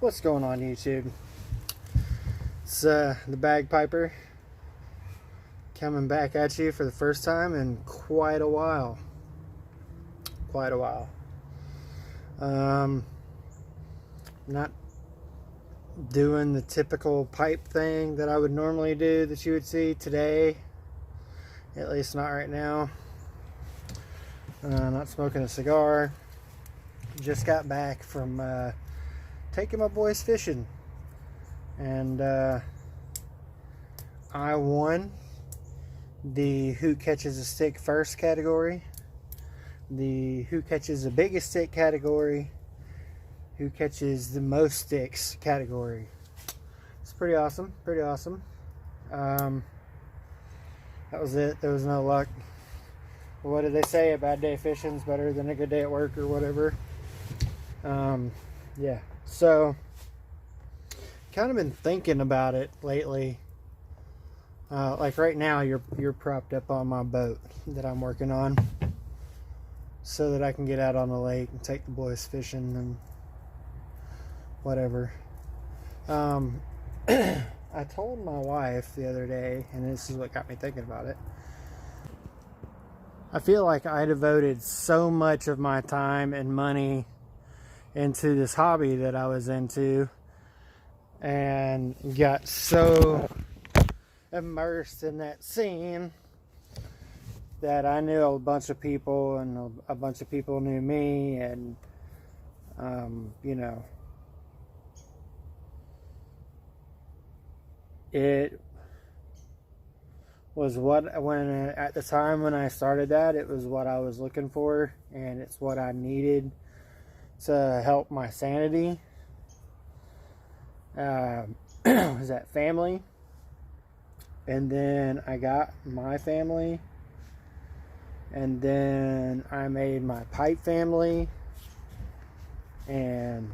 What's going on, YouTube? It's the Bagpiper coming back at you for the first time in quite a while. Not doing the typical pipe thing that I would normally do that you would see today, at least not right now. Not smoking a cigar. Just got back from taking my boys fishing, and I won the who catches a stick first category, the who catches the biggest stick category, who catches the most sticks category. It's pretty awesome. That was it. There was no luck. What did they say? A bad day fishing is better than a good day at work, or whatever. Yeah, so kind of been thinking about it lately. Like right now, you're propped up on my boat that I'm working on, so that I can get out on the lake and take the boys fishing and whatever. I told my wife the other day, and this is what got me thinking about it. I feel like I devoted so much of my time and money into this hobby that I was into, and got so immersed in that scene that I knew a bunch of people, and a bunch of people knew me, and it was at the time when I started that, it was what I was looking for, and it's what I needed to help my sanity. Was that family, and then I got my family, and then I made my pipe family, and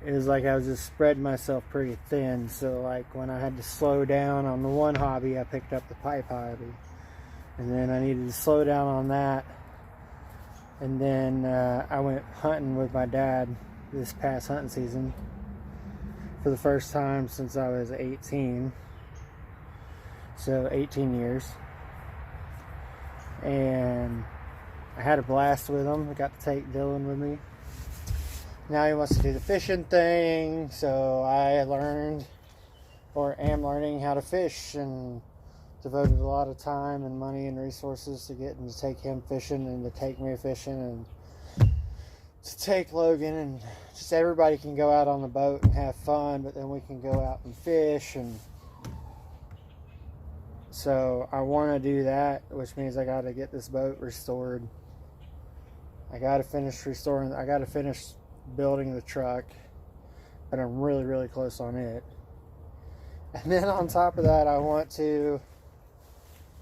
it was like I was just spreading myself pretty thin. So like when I had to slow down on the one hobby, I picked up the pipe hobby, and then I needed to slow down on that. And then I went hunting with my dad this past hunting season for the first time since I was 18. So 18 years. And I had a blast with him. I got to take Dylan with me. Now he wants to do the fishing thing. So I am learning how to fish, and devoted a lot of time and money and resources to getting to take him fishing, and to take me fishing, and to take Logan, and just everybody can go out on the boat and have fun, but then we can go out and fish. And so I want to do that, which means I got to get this boat restored. I got to finish building the truck, but I'm really close on it. And then on top of that, I want to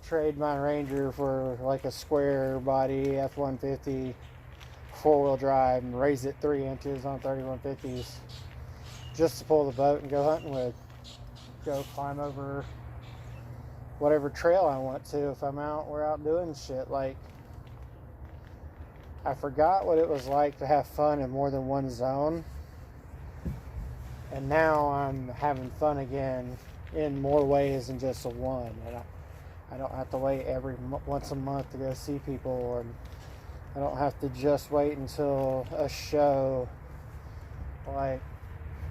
trade my Ranger for like a square body F-150 four-wheel drive, and raise it 3 inches on 3150s, just to pull the boat and go hunting with. Go climb over whatever trail I want to if we're out doing shit. Like, I forgot what it was like to have fun in more than one zone, and now I'm having fun again in more ways than just one. And I don't have to wait once a month to go see people, and I don't have to just wait until a show. Like,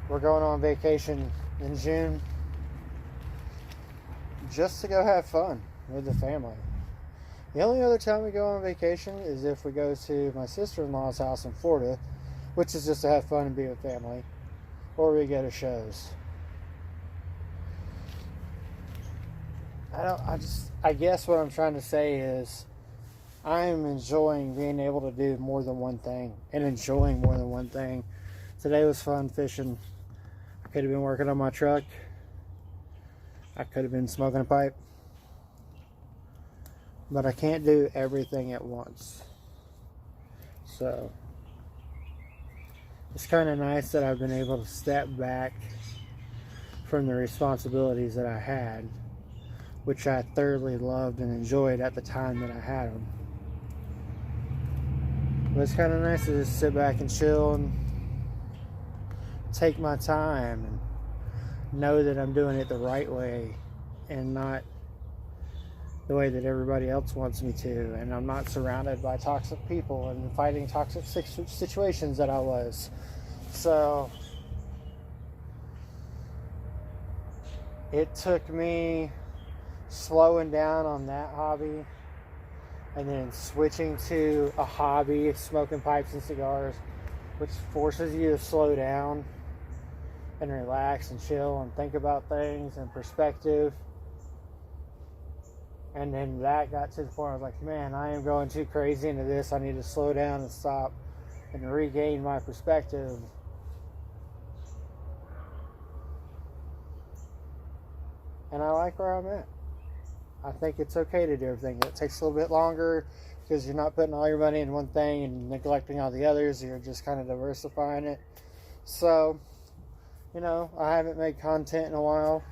we're going on vacation in June just to go have fun with the family. The only other time we go on vacation is if we go to my sister-in-law's house in Florida, which is just to have fun and be with family, or we go to shows. I guess what I'm trying to say is I'm enjoying being able to do more than one thing, and enjoying more than one thing. Today was fun fishing. I could have been working on my truck. I could have been smoking a pipe. But I can't do everything at once. So it's kind of nice that I've been able to step back from the responsibilities that I had, which I thoroughly loved and enjoyed at the time that I had them. But it's kind of nice to just sit back and chill and take my time and know that I'm doing it the right way and not the way that everybody else wants me to, and I'm not surrounded by toxic people and fighting toxic situations that I was. So it took me slowing down on that hobby and then switching to a hobby of smoking pipes and cigars, which forces you to slow down and relax and chill and think about things and perspective. And then that got to the point where I was like, man, I am going too crazy into this. I need to slow down and stop and regain my perspective. And I like where I'm at. I think it's okay to do everything. It takes a little bit longer because you're not putting all your money in one thing and neglecting all the others. You're just kind of diversifying it. So, I haven't made content in a while.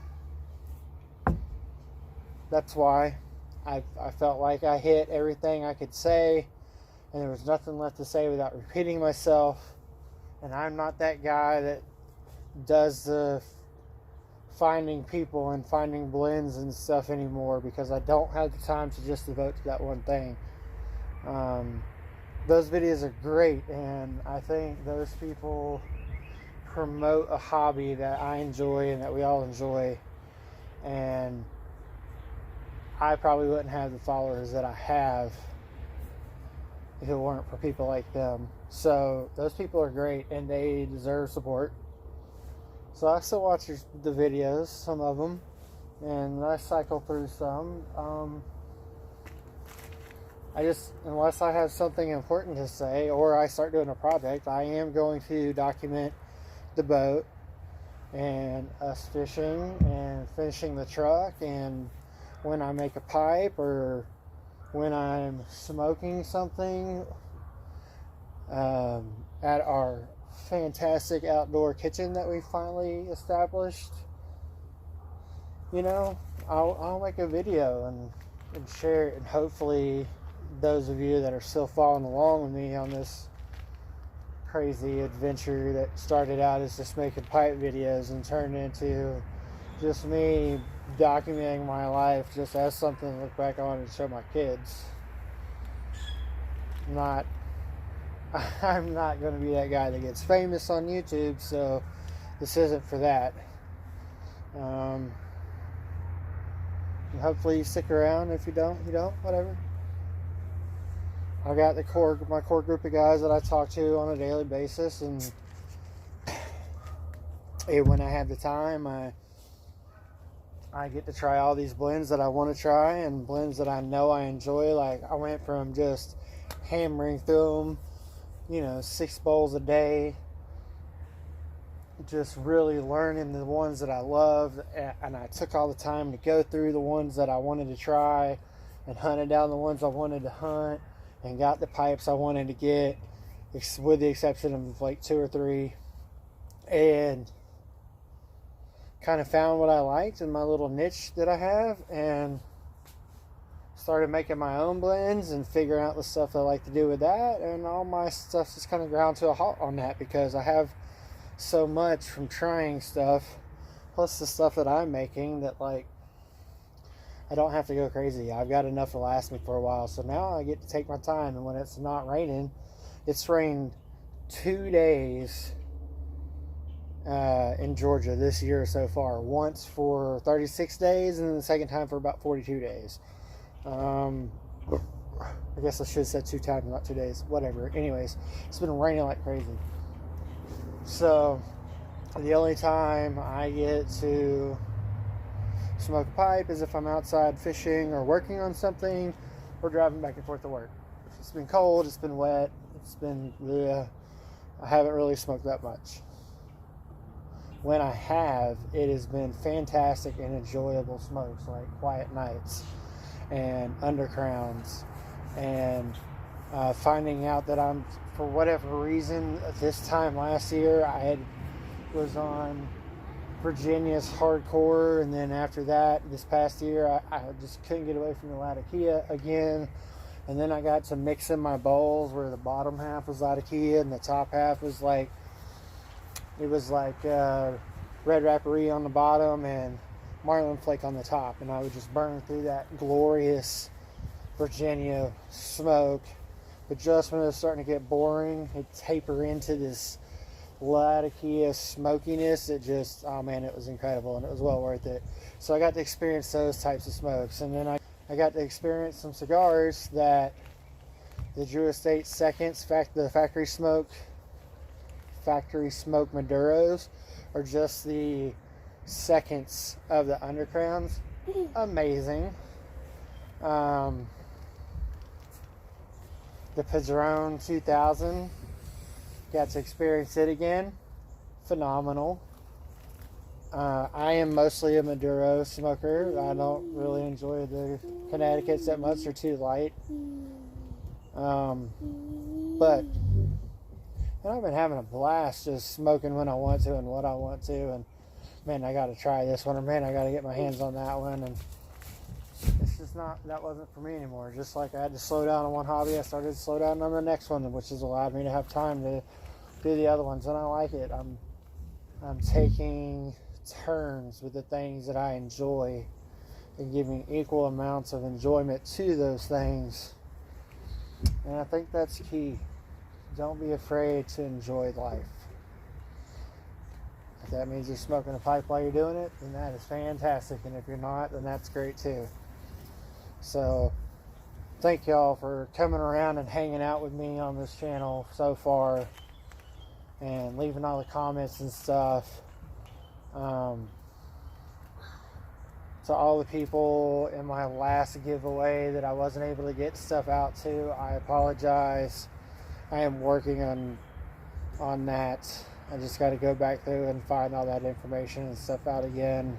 That's why. I felt like I hit everything I could say, and there was nothing left to say without repeating myself. And I'm not that guy that does the finding people and finding blends and stuff anymore, because I don't have the time to just devote to that one thing. Those videos are great, and I think those people promote a hobby that I enjoy and that we all enjoy, and I probably wouldn't have the followers that I have if it weren't for people like them. So those people are great and they deserve support. So I still watch the videos, some of them, and I cycle through some. Unless I have something important to say or I start doing a project, I am going to document the boat and us fishing and finishing the truck, and when I make a pipe or when I'm smoking something at our fantastic outdoor kitchen that we finally established. I'll make a video and share it, and hopefully those of you that are still following along with me on this crazy adventure that started out as just making pipe videos and turned into just me documenting my life just as something to look back on and show my kids. I'm not going to be that guy that gets famous on YouTube, so this isn't for that. And hopefully you stick around. If you don't, whatever. I got my core group of guys that I talk to on a daily basis, and when I have the time, I get to try all these blends that I want to try and blends that I know I enjoy. Like, I went from just hammering through them, 6 bowls a day, just really learning the ones that I love, and I took all the time to go through the ones that I wanted to try and hunted down the ones I wanted to hunt and got the pipes I wanted to get, with the exception of like 2 or 3, and kind of found what I liked in my little niche that I have, and started making my own blends and figuring out the stuff I like to do with that, and all my stuff just kind of ground to a halt on that because I have so much from trying stuff, plus the stuff that I'm making, that like I don't have to go crazy. I've got enough to last me for a while, so now I get to take my time. And when it's not raining, it's rained 2 days in Georgia this year so far. Once for 36 days, and then the second time for about 42 days. I guess I should have said 2 times, not 2 days. Whatever. Anyways, it's been raining like crazy. So the only time I get to smoke a pipe is if I'm outside fishing or working on something or driving back and forth to work. It's been cold, it's been wet, it's been I haven't really smoked that much. When I have, it has been fantastic and enjoyable smokes, like quiet nights and undercrowns, and finding out that I'm, for whatever reason, this time last year I was on Virginia's hardcore, and then after that, this past year, I just couldn't get away from the Latakia again, and then I got to mix in my bowls where the bottom half was Latakia and the top half was like It was like red rapparee on the bottom and marlin flake on the top, and I would just burn through that glorious Virginia smoke. But just when it was starting to get boring, it'd taper into this laticeous smokiness. It just, oh man, it was incredible, and it was well worth it. So I got to experience those types of smokes, and then I got to experience some cigars that the Drew Estate Seconds, the factory smoke Maduros, are just the seconds of the undercrowns. Amazing. The Padron 2000, got to experience it again. Phenomenal. I am mostly a Maduro smoker. I don't really enjoy the Connecticut's that much. They're too light. But I've been having a blast just smoking when I want to and what I want to. And man, I got to try this one. Or man, I got to get my hands on that one. And it's just not, that wasn't for me anymore. Just like I had to slow down on one hobby, I started to slow down on the next one, which has allowed me to have time to do the other ones. And I like it. I'm taking turns with the things that I enjoy and giving equal amounts of enjoyment to those things. And I think that's key. Don't be afraid to enjoy life. If that means you're smoking a pipe while you're doing it, then that is fantastic. And if you're not, then that's great too. So thank y'all for coming around and hanging out with me on this channel so far and leaving all the comments and stuff. To all the people in my last giveaway that I wasn't able to get stuff out to, I apologize. I am working on that. I just got to go back through and find all that information and stuff out again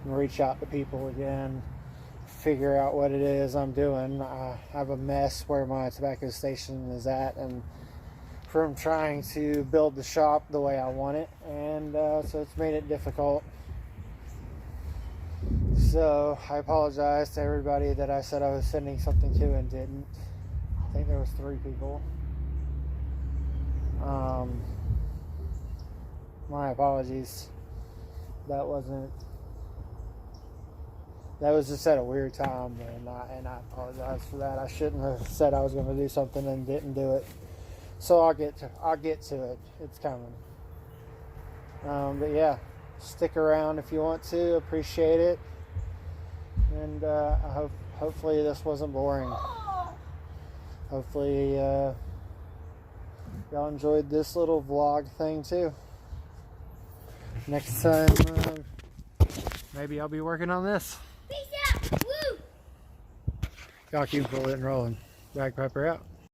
and reach out to people again, figure out what it is I'm doing. I have a mess where my tobacco station is at, and from trying to build the shop the way I want it, and so it's made it difficult. So I apologize to everybody that I said I was sending something to and didn't. I think there was 3 people. My apologies. That was just at a weird time, and I apologize for that. I shouldn't have said I was going to do something and didn't do it. So I'll get to it. It's coming. But yeah, stick around if you want to. Appreciate it. And hopefully this wasn't boring. Hopefully y'all enjoyed this little vlog thing too. Next time, maybe I'll be working on this. Peace out. Woo! Y'all keep rolling and rolling. Rag Pepper out.